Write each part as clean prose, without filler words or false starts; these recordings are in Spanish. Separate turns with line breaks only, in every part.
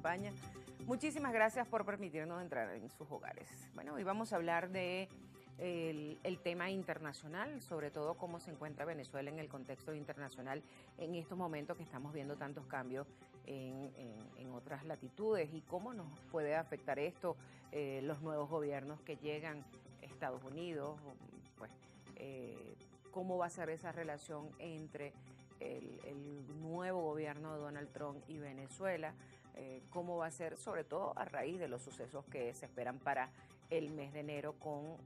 acompaña. Muchísimas gracias por permitirnos entrar en sus hogares. Bueno, hoy vamos a hablar de el tema internacional, sobre todo cómo se encuentra Venezuela en el contexto internacional en estos momentos que estamos viendo tantos cambios en otras latitudes y cómo nos puede afectar esto, los nuevos gobiernos que llegan a Estados Unidos, pues cómo va a ser esa relación entre el nuevo gobierno de Donald Trump y Venezuela, cómo va a ser, sobre todo a raíz de los sucesos que se esperan para el mes de enero con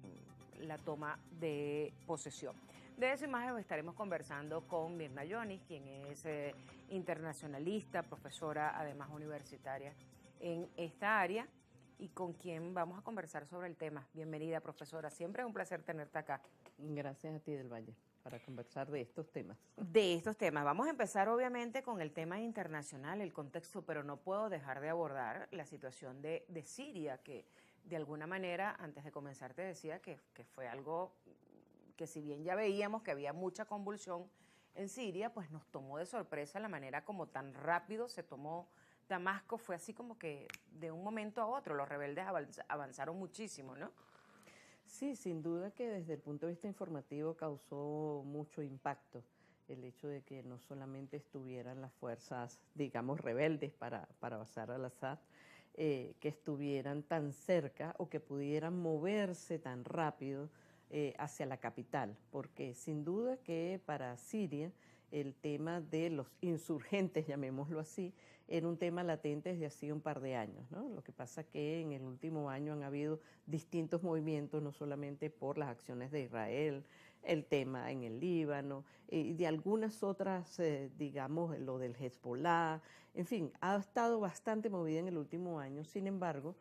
la toma de posesión. De eso y más estaremos conversando con Mirna Yonis, quien es internacionalista, profesora además universitaria en esta área y con quien vamos a conversar sobre el tema. Bienvenida, profesora, siempre es un placer tenerte acá.
Gracias a ti, del Valle, para conversar de estos temas.
De estos temas. Vamos a empezar obviamente con el tema internacional, el contexto, pero no puedo dejar de abordar la situación de Siria, que de alguna manera, antes de comenzar te decía que fue algo que si bien ya veíamos que había mucha convulsión en Siria, pues nos tomó de sorpresa la manera como tan rápido se tomó Damasco. Fue así como que de un momento a otro, los rebeldes avanzaron muchísimo, ¿no?
Sí, sin duda que desde el punto de vista informativo causó mucho impacto el hecho de que no solamente estuvieran las fuerzas, digamos, rebeldes para Bashar al-Assad, que estuvieran tan cerca o que pudieran moverse tan rápido hacia la capital, porque sin duda que para Siria el tema de los insurgentes, llamémoslo así, era un tema latente desde hace un par de años, ¿no? Lo que pasa que en el último año han habido distintos movimientos, no solamente por las acciones de Israel, el tema en el Líbano, y de algunas otras, digamos, lo del Hezbollah, en fin, ha estado bastante movida en el último año. Sin embargo,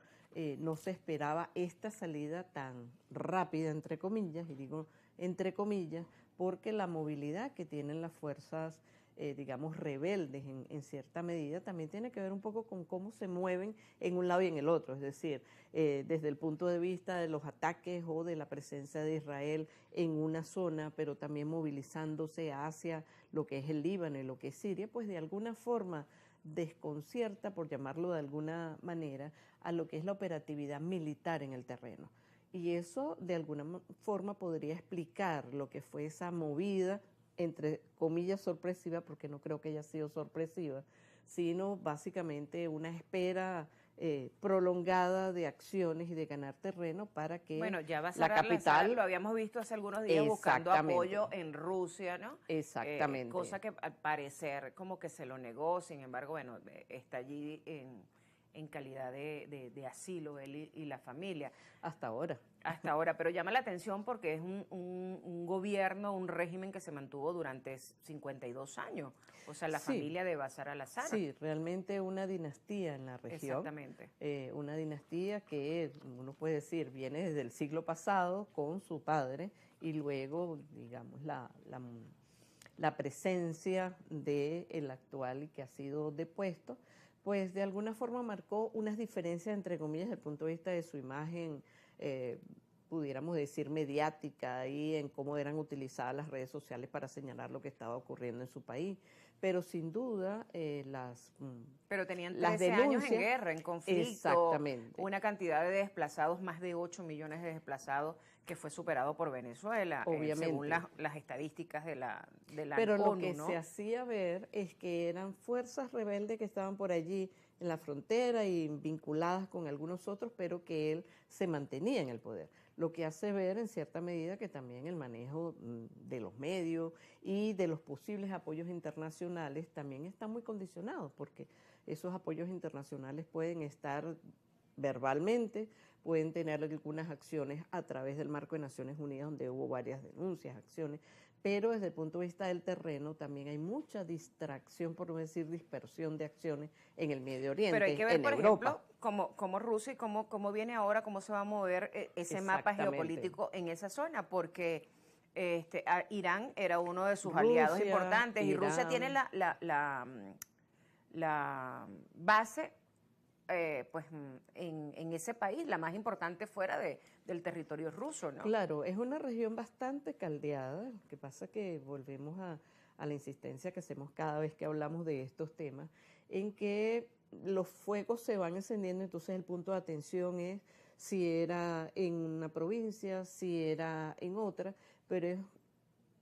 no se esperaba esta salida tan rápida, entre comillas, y digo entre comillas, porque la movilidad que tienen las fuerzas, digamos, rebeldes en cierta medida, también tiene que ver un poco con cómo se mueven en un lado y en el otro, es decir, desde el punto de vista de los ataques o de la presencia de Israel en una zona, pero también movilizándose hacia lo que es el Líbano y lo que es Siria, pues de alguna forma desconcierta, por llamarlo de alguna manera, a lo que es la operatividad militar en el terreno. Y eso de alguna forma podría explicar lo que fue esa movida, entre comillas sorpresiva, porque no creo que haya sido sorpresiva, sino básicamente una espera prolongada de acciones y de ganar terreno para que
bueno, ya va a
la capital,
lo habíamos visto hace algunos días buscando apoyo en Rusia, ¿no?
Exactamente.
Cosa que al parecer como que se lo negó, sin embargo, bueno, está allí en calidad de asilo él y la familia.
Hasta ahora.
Hasta ahora, pero llama la atención porque es un gobierno, un régimen que se mantuvo durante 52 años, o sea, la familia de Bashar al-Assad.
Sí, realmente una dinastía en la región.
Exactamente.
Una dinastía que uno puede decir viene desde el siglo pasado con su padre y luego, digamos, la presencia del actual y que ha sido depuesto, pues de alguna forma marcó unas diferencias, entre comillas, desde el punto de vista de su imagen, pudiéramos decir, mediática, y en cómo eran utilizadas las redes sociales para señalar lo que estaba ocurriendo en su país. Pero sin duda,
pero tenían
13
años en guerra, en conflicto.
Exactamente.
Una cantidad de desplazados, más de 8 millones de desplazados, que fue superado por Venezuela, según las estadísticas de la
Pero
ONU,
lo que
¿no?
se hacía ver es que eran fuerzas rebeldes que estaban por allí en la frontera y vinculadas con algunos otros, pero que él se mantenía en el poder. Lo que hace ver en cierta medida que también el manejo de los medios y de los posibles apoyos internacionales también está muy condicionado, porque esos apoyos internacionales pueden estar verbalmente, pueden tener algunas acciones a través del marco de Naciones Unidas, donde hubo varias denuncias, acciones, pero desde el punto de vista del terreno también hay mucha distracción, por no decir dispersión de acciones en el Medio Oriente,
pero hay que ver,
en
por
Europa.
ejemplo, cómo Rusia y cómo viene ahora, cómo se va a mover ese mapa geopolítico en esa zona, porque Irán era uno de sus aliados importantes,
Irán,
y Rusia tiene la base pues en ese país, la más importante fuera del territorio ruso, ¿no?
Claro, es una región bastante caldeada. Lo que pasa que volvemos a la insistencia que hacemos cada vez que hablamos de estos temas, en que los fuegos se van encendiendo, entonces el punto de atención es si era en una provincia, si era en otra, pero es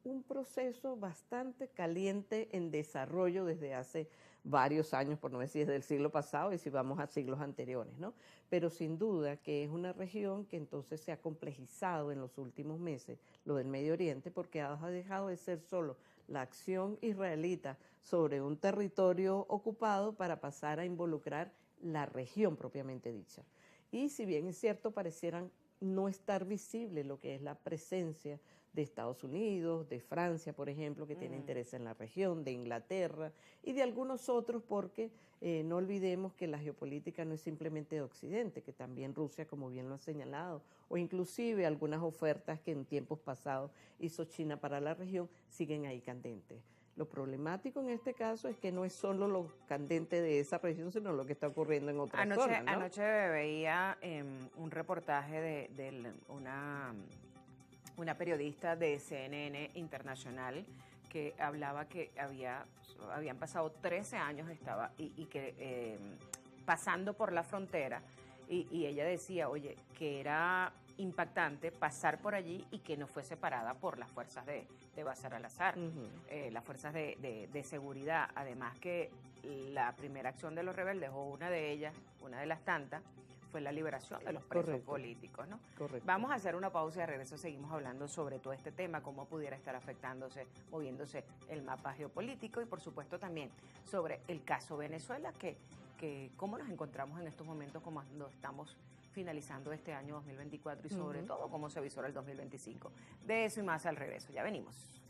un proceso bastante caliente en desarrollo desde hace varios años, por no decir desde el siglo pasado y si vamos a siglos anteriores, ¿no? Pero sin duda que es una región que entonces se ha complejizado en los últimos meses, lo del Medio Oriente, porque ha dejado de ser solo la acción israelita sobre un territorio ocupado para pasar a involucrar la región propiamente dicha. Y si bien es cierto, parecieran no estar visible lo que es la presencia de Estados Unidos, de Francia, por ejemplo, que tiene interés en la región, de Inglaterra y de algunos otros, porque no olvidemos que la geopolítica no es simplemente de Occidente, que también Rusia, como bien lo ha señalado, o inclusive algunas ofertas que en tiempos pasados hizo China para la región, siguen ahí candentes. Lo problemático en este caso es que no es solo lo candente de esa región, sino lo que está ocurriendo en otras zonas, ¿no?
Anoche veía un reportaje de una periodista de CNN Internacional que hablaba que habían pasado 13 años y que pasando por la frontera y ella decía, oye, que era impactante pasar por allí y que no fue separada por las fuerzas de Bashar al-Assad, las fuerzas de seguridad. Además que la primera acción de los rebeldes, o una de ellas, una de las tantas, fue la liberación de los presos políticos, ¿no?
Correcto.
Vamos a hacer una pausa y de regreso seguimos hablando sobre todo este tema, cómo pudiera estar moviéndose el mapa geopolítico y por supuesto también sobre el caso Venezuela, que cómo nos encontramos en estos momentos cuando estamos finalizando este año 2024 y sobre todo cómo se visora el 2025. De eso y más al regreso. Ya venimos.